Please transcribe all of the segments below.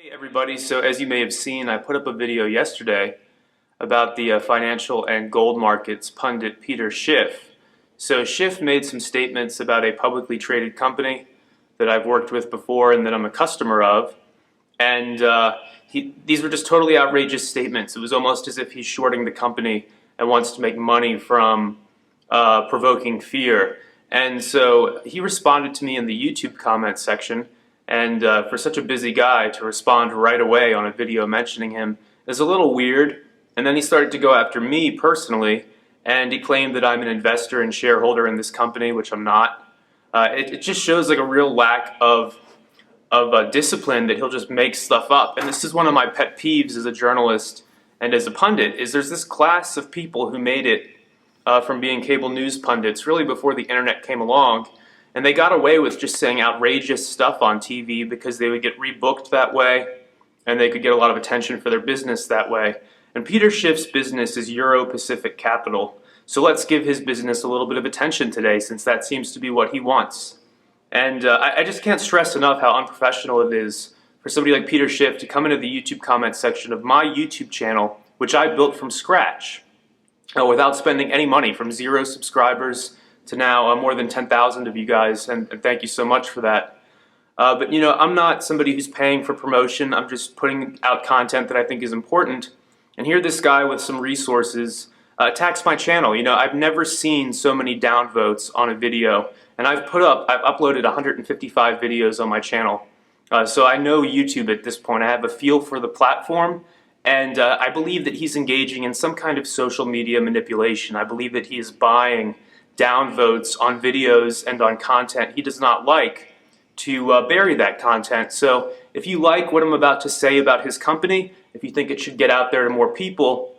Hey everybody, so as you may have seen, I put up a video yesterday about the financial and gold markets pundit Peter Schiff. So Schiff made some statements about a publicly traded company that I've worked with before and that I'm a customer of, and these were just totally outrageous statements. It was almost as if he's shorting the company and wants to make money from provoking fear. And so he responded to me in the YouTube comment section. And for such a busy guy to respond right away on a video mentioning him is a little weird. And then he started to go after me personally, and he claimed that I'm an investor and shareholder in this company, which I'm not. It just shows like a real lack of discipline that he'll just make stuff up. And this is one of my pet peeves as a journalist and as a pundit, is there's this class of people who made it from being cable news pundits really before the internet came along. And they got away with just saying outrageous stuff on TV because they would get rebooked that way and they could get a lot of attention for their business that way. And Peter Schiff's business is Euro-Pacific Capital. So let's give his business a little bit of attention today, since that seems to be what he wants. And I just can't stress enough how unprofessional it is for somebody like Peter Schiff to come into the YouTube comment section of my YouTube channel, which I built from scratch, without spending any money, from 0 subscribers to now more than 10,000 of you guys, and thank you so much for that. But you know, I'm not somebody who's paying for promotion. I'm just putting out content that I think is important. And here this guy with some resources attacks my channel. You know, I've never seen so many downvotes on a video, and I've uploaded 155 videos on my channel. So I know YouTube at this point. I have a feel for the platform, and I believe that he's engaging in some kind of social media manipulation. I believe that he is buying downvotes on videos and on content he does not like to bury that content. So if you like what I'm about to say about his company, if you think it should get out there to more people,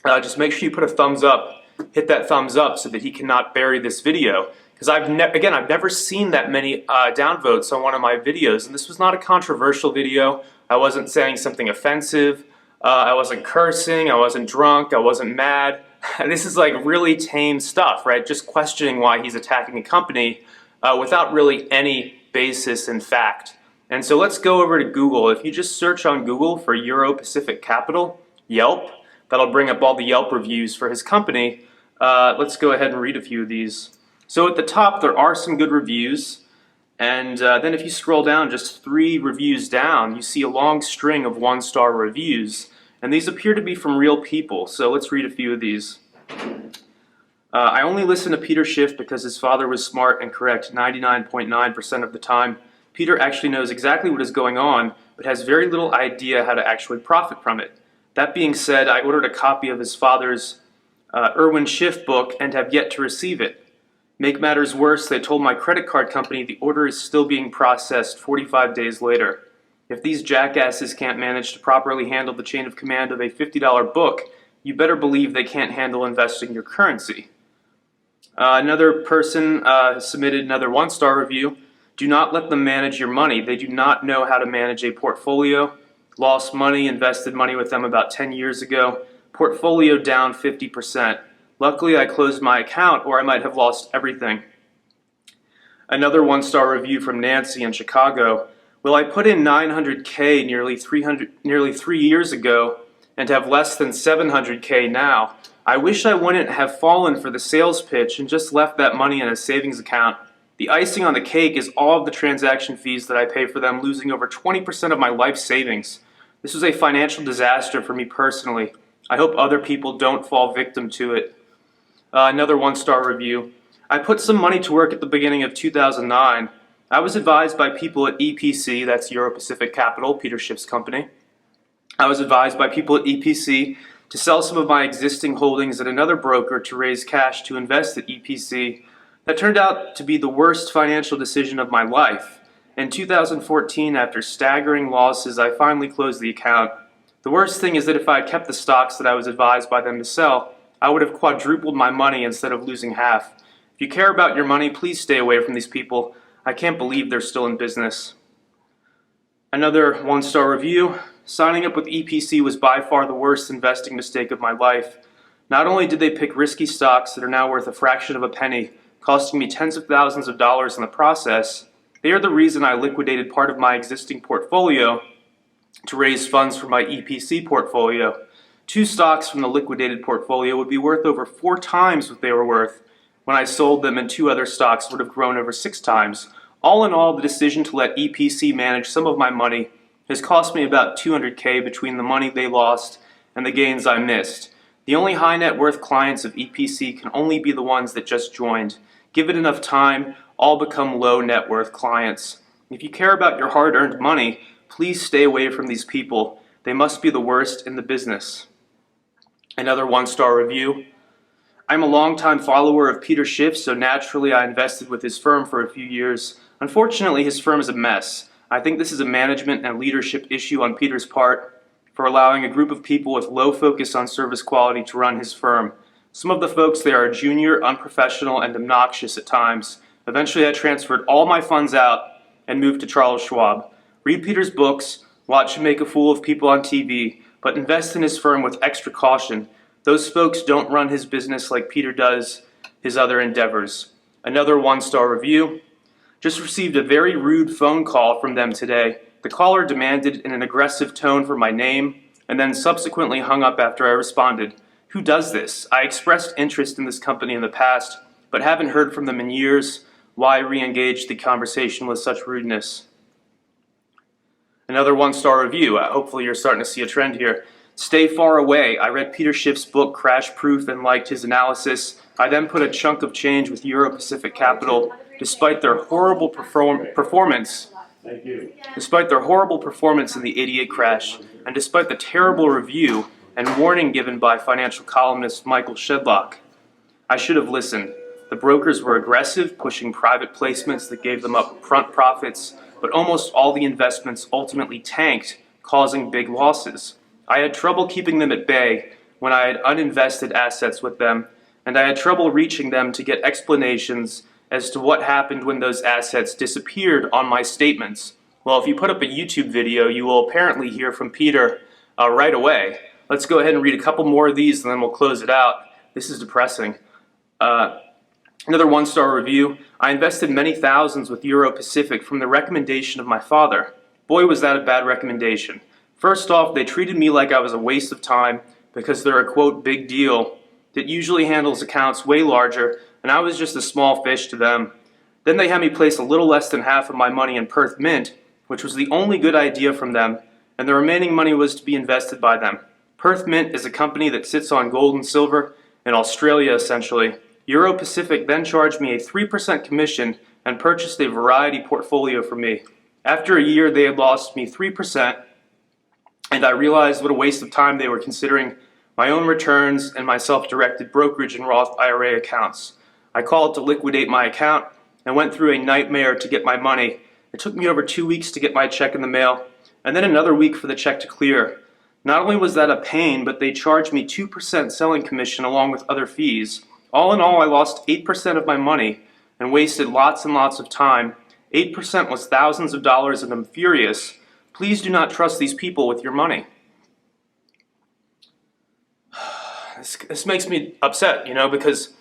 just make sure you put a thumbs up, hit that thumbs up so that he cannot bury this video. Because I've never seen that many downvotes on one of my videos, and this was not a controversial video. I wasn't saying something offensive, I wasn't cursing, I wasn't drunk, I wasn't mad. This is like really tame stuff, right? Just questioning why he's attacking a company without really any basis in fact. And so let's go over to Google. If you just search on Google for Euro-Pacific Capital, Yelp, that'll bring up all the Yelp reviews for his company. Let's go ahead and read a few of these. So at the top there are some good reviews, and then if you scroll down just 3 reviews down, you see a long string of 1-star reviews. And these appear to be from real people, so let's read a few of these. I only listen to Peter Schiff because his father was smart and correct 99.9% of the time. Peter actually knows exactly what is going on, but has very little idea how to actually profit from it. That being said, I ordered a copy of his father's Erwin Schiff book and have yet to receive it. Make matters worse, they told my credit card company the order is still being processed 45 days later. If these jackasses can't manage to properly handle the chain of command of a $50 book, you better believe they can't handle investing your currency. Another person submitted another 1-star review. Do not let them manage your money. They do not know how to manage a portfolio. Lost money, invested money with them about 10 years ago. Portfolio down 50%. Luckily, I closed my account, or I might have lost everything. Another 1-star review from Nancy in Chicago. Well, I put in $900K nearly 3 years ago and have less than $700K now. I wish I wouldn't have fallen for the sales pitch and just left that money in a savings account. The icing on the cake is all of the transaction fees that I pay for them, losing over 20% of my life savings. This was a financial disaster for me personally. I hope other people don't fall victim to it. Another 1-star review. I put some money to work at the beginning of 2009. I was advised by people at EPC, that's Euro-Pacific Capital, Peter Schiff's company. I was advised by people at EPC to sell some of my existing holdings at another broker to raise cash to invest at EPC. That turned out to be the worst financial decision of my life. In 2014, after staggering losses, I finally closed the account. The worst thing is that if I had kept the stocks that I was advised by them to sell, I would have quadrupled my money instead of losing half. If you care about your money, please stay away from these people. I can't believe they're still in business. Another 1-star review. Signing up with EPC was by far the worst investing mistake of my life. Not only did they pick risky stocks that are now worth a fraction of a penny, costing me tens of thousands of dollars in the process, they are the reason I liquidated part of my existing portfolio to raise funds for my EPC portfolio. 2 stocks from the liquidated portfolio would be worth over 4 times what they were worth when I sold them, and 2 other stocks would have grown over 6 times. All in all, the decision to let EPC manage some of my money has cost me about $200K between the money they lost and the gains I missed. The only high net worth clients of EPC can only be the ones that just joined. Give it enough time, all become low net worth clients. If you care about your hard-earned money, please stay away from these people. They must be the worst in the business. Another 1-star review. I'm a longtime follower of Peter Schiff, so naturally I invested with his firm for a few years. Unfortunately, his firm is a mess. I think this is a management and leadership issue on Peter's part for allowing a group of people with low focus on service quality to run his firm. Some of the folks there are junior, unprofessional, and obnoxious at times. Eventually I transferred all my funds out and moved to Charles Schwab. Read Peter's books, watch him make a fool of people on TV, but invest in his firm with extra caution. Those folks don't run his business like Peter does his other endeavors. Another 1-star review. Just received a very rude phone call from them today. The caller demanded in an aggressive tone for my name and then subsequently hung up after I responded. Who does this? I expressed interest in this company in the past, but haven't heard from them in years. Why re-engage the conversation with such rudeness? Another 1-star review. Hopefully you're starting to see a trend here. Stay far away. I read Peter Schiff's book, Crash Proof, and liked his analysis. I then put a chunk of change with Euro Pacific Capital. Despite their horrible performance in the '88 crash, and despite the terrible review and warning given by financial columnist Michael Shedlock, I should have listened. The brokers were aggressive, pushing private placements that gave them upfront profits, but almost all the investments ultimately tanked, causing big losses. I had trouble keeping them at bay when I had uninvested assets with them, and I had trouble reaching them to get explanations as to what happened when those assets disappeared on my statements. Well, if you put up a YouTube video, you will apparently hear from Peter right away. Let's go ahead and read a couple more of these and then we'll close it out. This is depressing. Another 1-star review. I invested many thousands with Euro Pacific from the recommendation of my father. Boy, was that a bad recommendation. First off, they treated me like I was a waste of time because they're a, quote, big deal that usually handles accounts way larger, and I was just a small fish to them. Then they had me place a little less than half of my money in Perth Mint, which was the only good idea from them, and the remaining money was to be invested by them. Perth Mint is a company that sits on gold and silver in Australia, essentially. Euro Pacific then charged me a 3% commission and purchased a variety portfolio for me. After a year, they had lost me 3%, and I realized what a waste of time they were considering my own returns and my self-directed brokerage and Roth IRA accounts. I called to liquidate my account and went through a nightmare to get my money. It took me over 2 weeks to get my check in the mail, and then another week for the check to clear. Not only was that a pain, but they charged me 2% selling commission along with other fees. All in all, I lost 8% of my money and wasted lots and lots of time. 8% was thousands of dollars, and I'm furious. Please do not trust these people with your money. This makes me upset, because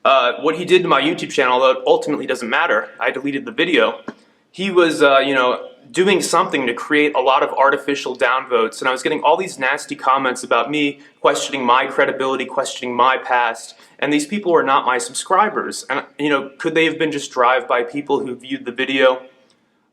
what he did to my YouTube channel, although it ultimately doesn't matter, I deleted the video. He was, doing something to create a lot of artificial downvotes, and I was getting all these nasty comments about me, questioning my credibility, questioning my past, and these people were not my subscribers. And, could they have been just drive-by people who viewed the video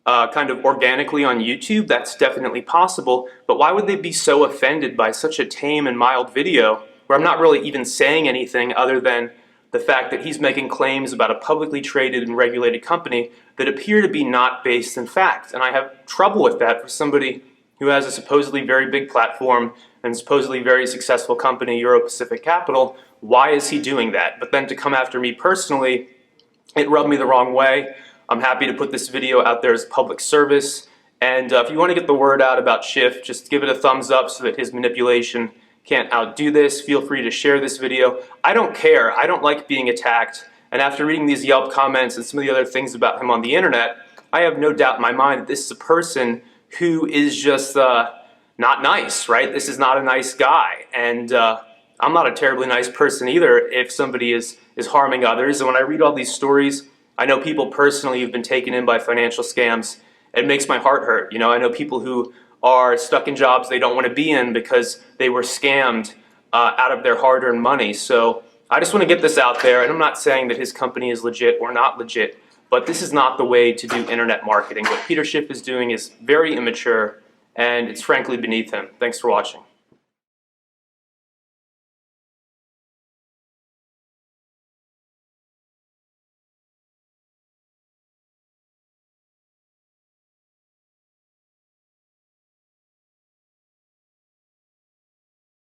kind of organically on YouTube? That's definitely possible, but why would they be so offended by such a tame and mild video where I'm not really even saying anything other than the fact that he's making claims about a publicly traded and regulated company that appear to be not based in fact? And I have trouble with that for somebody who has a supposedly very big platform and supposedly very successful company, Euro Pacific Capital. Why is he doing that? But then to come after me personally, it rubbed me the wrong way. I'm happy to put this video out there as public service. And if you want to get the word out about Schiff, just give it a thumbs up so that his manipulation can't outdo this. Feel free to share this video. I don't care. I don't like being attacked. And after reading these Yelp comments and some of the other things about him on the internet, I have no doubt in my mind that this is a person who is just not nice, right? This is not a nice guy. And I'm not a terribly nice person either if somebody is harming others. And when I read all these stories, I know people personally who've been taken in by financial scams. It makes my heart hurt. I know people who are stuck in jobs they don't want to be in because they were scammed out of their hard-earned money. So I just want to get this out there, and I'm not saying that his company is legit or not legit, but this is not the way to do internet marketing. What Peter Schiff is doing is very immature, and it's frankly beneath him. Thanks for watching.